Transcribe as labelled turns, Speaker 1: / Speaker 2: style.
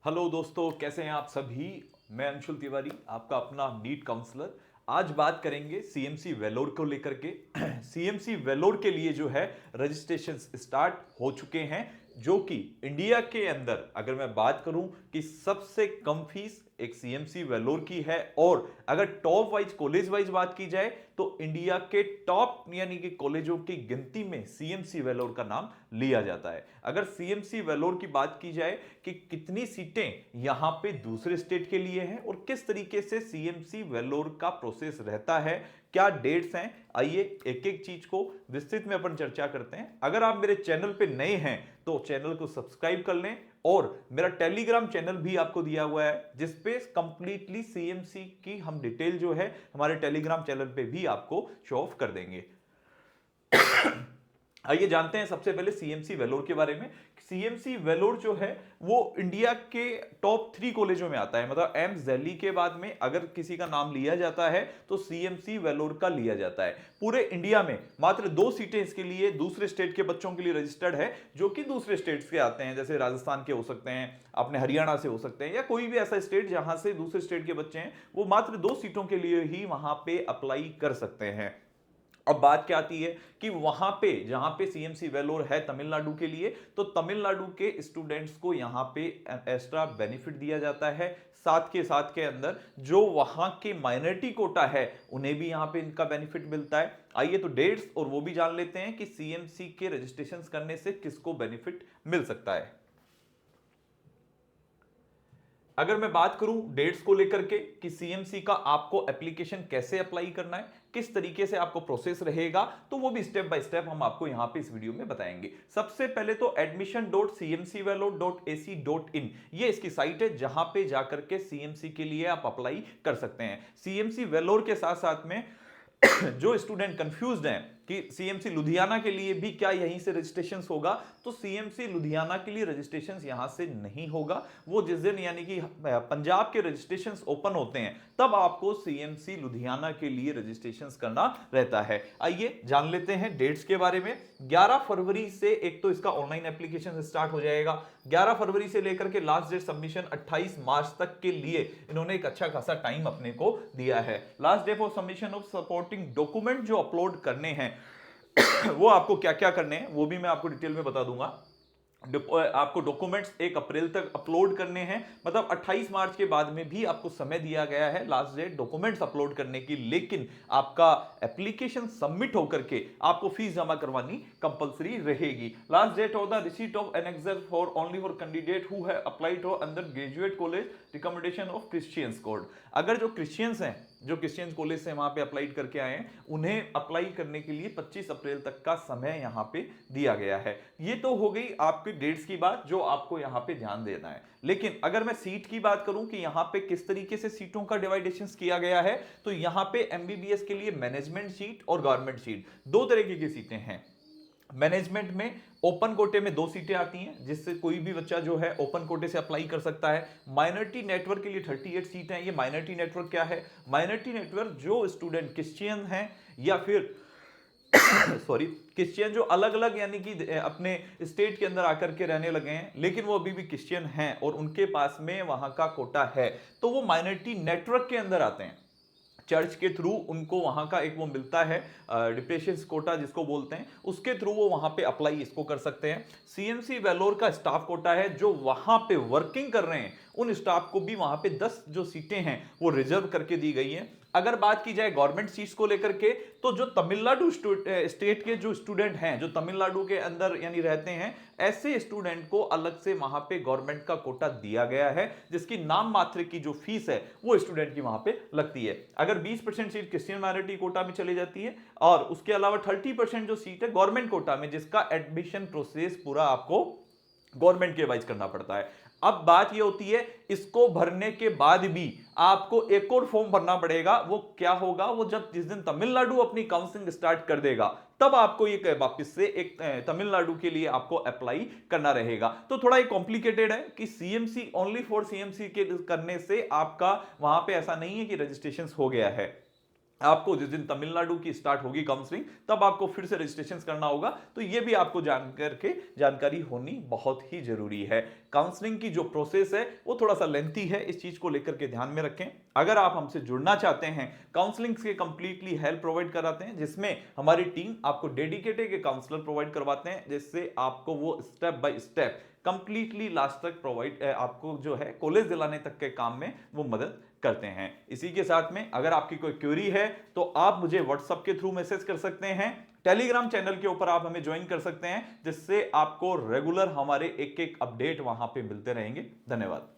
Speaker 1: Hello दोस्तों, कैसे हैं आप सभी। मैं अंशुल तिवारी, आपका अपना नीट काउंसलर। आज बात करेंगे सीएमसी वेलोर को लेकर के। सीएमसी वेलोर के लिए जो है रजिस्ट्रेशन स्टार्ट हो चुके हैं, जो कि इंडिया के अंदर अगर मैं बात करूं कि सबसे कम फीस एक सीएमसी वेलोर की है। और अगर टॉप वाइज कॉलेज वाइज बात की जाए तो इंडिया के टॉप यानी कि कॉलेजों की गिनती में सीएमसी वेलोर का नाम लिया जाता है। अगर सीएमसी वेलोर की बात की जाए कि कितनी सीटें यहां पे दूसरे स्टेट के लिए हैं और किस तरीके से सीएमसी वेलोर का प्रोसेस रहता है, क्या डेट्स हैं, आइए एक एक चीज को विस्तृत में अपन चर्चा करते हैं। अगर आप मेरे चैनल पे नए हैं तो चैनल को सब्सक्राइब कर लें, और मेरा टेलीग्राम चैनल भी आपको दिया हुआ है जिसपे कंप्लीटली सीएमसी की हम डिटेल जो है हमारे टेलीग्राम चैनल पे भी आपको शो ऑफ कर देंगे। आइए जानते हैं सबसे पहले सीएमसी वेलोर के बारे में। सीएमसी वेलोर जो है वो इंडिया के टॉप 3 कॉलेजों में आता है। मतलब एम्स दिल्ली के बाद में अगर किसी का नाम लिया जाता है तो सीएमसी वेलोर का लिया जाता है। पूरे इंडिया में मात्र 2 सीटें इसके लिए दूसरे स्टेट के बच्चों के लिए रजिस्टर्ड है, जो कि दूसरे स्टेट्स के आते हैं, जैसे राजस्थान के हो सकते हैं, अपने हरियाणा से हो सकते हैं, या कोई भी ऐसा स्टेट जहां से दूसरे स्टेट के बच्चे हैं, वो मात्र 2 सीटों के लिए ही वहां पे अप्लाई कर सकते हैं। अब बात क्या आती है कि वहां पे जहां पे सीएमसी वेलोर है तमिलनाडु के लिए, तो तमिलनाडु के स्टूडेंट्स को यहां पे एक्स्ट्रा बेनिफिट दिया जाता है। साथ के अंदर जो वहां के माइनॉरिटी कोटा है उन्हें भी यहां पे इनका बेनिफिट मिलता है। आइए तो डेट्स और वो भी जान लेते हैं कि सीएमसी के रजिस्ट्रेशन करने से किसको बेनिफिट मिल सकता है। अगर मैं बात करूं डेट्स को लेकर के कि सीएमसी का आपको एप्लीकेशन कैसे अप्लाई करना है, किस तरीके से आपको प्रोसेस रहेगा, तो वो भी स्टेप बाय स्टेप हम आपको यहां पे इस वीडियो में बताएंगे। सबसे पहले तो admission.cmcvelo.ac.in ये इसकी साइट है जहां पे जाकर के सीएमसी के लिए आप अप्लाई कर सकते हैं। सीएमसी वेलोर के साथ साथ में जो स्टूडेंट कंफ्यूज्ड हैं कि सीएमसी लुधियाना के लिए भी क्या यहीं से रजिस्ट्रेशन होगा, तो सीएमसी लुधियाना के लिए रजिस्ट्रेशन यहां से नहीं होगा। वो जिस दिन यानी कि पंजाब के रजिस्ट्रेशन ओपन होते हैं तब आपको सीएमसी लुधियाना के लिए रजिस्ट्रेशन करना रहता है। आइए जान लेते हैं डेट्स के बारे में। 11 फरवरी से एक तो इसका ऑनलाइन एप्लीकेशन स्टार्ट हो जाएगा। 11 फरवरी से लेकर के लास्ट डेट सबमिशन 28 मार्च तक के लिए इन्होंने एक अच्छा खासा टाइम अपने को दिया है। Last day for submission of supporting document जो अपलोड करने हैं वो आपको क्या क्या करने हैं वो भी मैं आपको डिटेल में बता दूंगा। आपको डॉक्यूमेंट्स 1 अप्रैल तक अपलोड करने हैं, मतलब 28 मार्च के बाद में भी आपको समय दिया गया है लास्ट डेट डॉक्यूमेंट्स अपलोड करने की। लेकिन आपका एप्लीकेशन सबमिट होकर के आपको फीस जमा करवानी कंपलसरी रहेगी। Last date of the receipt of annexure for only for candidate who have applied for undergraduate college recommendation of Christians code. अगर जो क्रिश्चियंस हैं, जो क्रिश्चियन कॉलेज से वहां पे अप्लाई करके आए हैं, उन्हें अप्लाई करने के लिए 25 अप्रैल तक का समय यहां पे दिया गया है। ये तो हो गई आपकी डेट्स की बात जो आपको यहां पे ध्यान देना है। लेकिन अगर मैं सीट की बात करूं कि यहां पे किस तरीके से सीटों का डिवाइडेशन किया गया है, तो यहां पे एमबीबीएस के लिए मैनेजमेंट सीट और गवर्नमेंट सीट दो तरीके की सीटें हैं। मैनेजमेंट में ओपन कोटे में 2 सीटें आती हैं जिससे कोई भी बच्चा जो है ओपन कोटे से अप्लाई कर सकता है। माइनॉरिटी नेटवर्क के लिए 38 सीटें हैं। ये माइनॉरिटी नेटवर्क क्या है? माइनॉरिटी नेटवर्क जो स्टूडेंट क्रिश्चियन हैं या फिर सॉरी क्रिश्चियन जो अलग अलग यानी कि अपने स्टेट के अंदर आकर के रहने लगे हैं लेकिन वो अभी भी क्रिश्चियन हैं और उनके पास में वहां का कोटा है, तो वो माइनॉरिटी नेटवर्क के अंदर आते हैं। चर्च के थ्रू उनको वहां का एक वो मिलता है डिप्रेशन कोटा जिसको बोलते हैं, उसके थ्रू वो वहां पे अप्लाई इसको कर सकते हैं। सीएमसी वेलोर का स्टाफ कोटा है, जो वहां पे वर्किंग कर रहे हैं उन स्टाफ को भी वहां पे 10 जो सीटें हैं वो रिजर्व करके दी गई हैं। अगर बात की जाए गवर्नमेंट सीट्स को लेकर के, तो जो तमिलनाडु स्टेट के जो स्टूडेंट हैं, जो तमिलनाडु के अंदर यानी रहते हैं, ऐसे स्टूडेंट को अलग से वहां पे गवर्नमेंट का कोटा दिया गया है, जिसकी नाम मात्र की जो फीस है वो स्टूडेंट की वहां पे लगती है। अगर 20% सीट क्रिश्चियन माइनॉरिटी कोटा में चली जाती है और उसके अलावा 30% जो सीट है गवर्नमेंट कोटा में, जिसका एडमिशन प्रोसेस पूरा आपको गवर्नमेंट के वाइज करना पड़ता है। अब बात ये होती है इसको भरने के बाद भी आपको एक और फॉर्म भरना पड़ेगा। वो क्या होगा? वो जब जिस दिन तमिलनाडु अपनी काउंसलिंग स्टार्ट कर देगा तब आपको ये वापस से एक तमिलनाडु के लिए आपको अप्लाई करना रहेगा। तो थोड़ा ये कॉम्प्लिकेटेड है कि सीएमसी ओनली फॉर सीएमसी के करने से आपका वहां पे ऐसा नहीं है कि रजिस्ट्रेशन हो गया है। आपको जिस दिन तमिलनाडु की स्टार्ट होगी काउंसलिंग, तब आपको फिर से रजिस्ट्रेशन करना होगा। तो ये भी आपको जानकारी होनी बहुत ही जरूरी है। काउंसलिंग की जो प्रोसेस है वो थोड़ा सा लेंथी है, इस चीज को लेकर के ध्यान में रखें। अगर आप हमसे जुड़ना चाहते हैं, काउंसलिंग के कंप्लीटली हेल्प प्रोवाइड कराते हैं, जिसमें हमारी टीम आपको डेडिकेटेड काउंसलर प्रोवाइड करवाते हैं, जिससे आपको वो step by step completely last तक प्रोवाइड आपको जो है कॉलेज दिलाने तक के काम में वो मदद करते हैं। इसी के साथ में अगर आपकी कोई क्वेरी है तो आप मुझे व्हाट्सएप के थ्रू मैसेज कर सकते हैं, टेलीग्राम चैनल के ऊपर आप हमें ज्वाइन कर सकते हैं, जिससे आपको रेगुलर हमारे एक एक अपडेट वहां पे मिलते रहेंगे। धन्यवाद।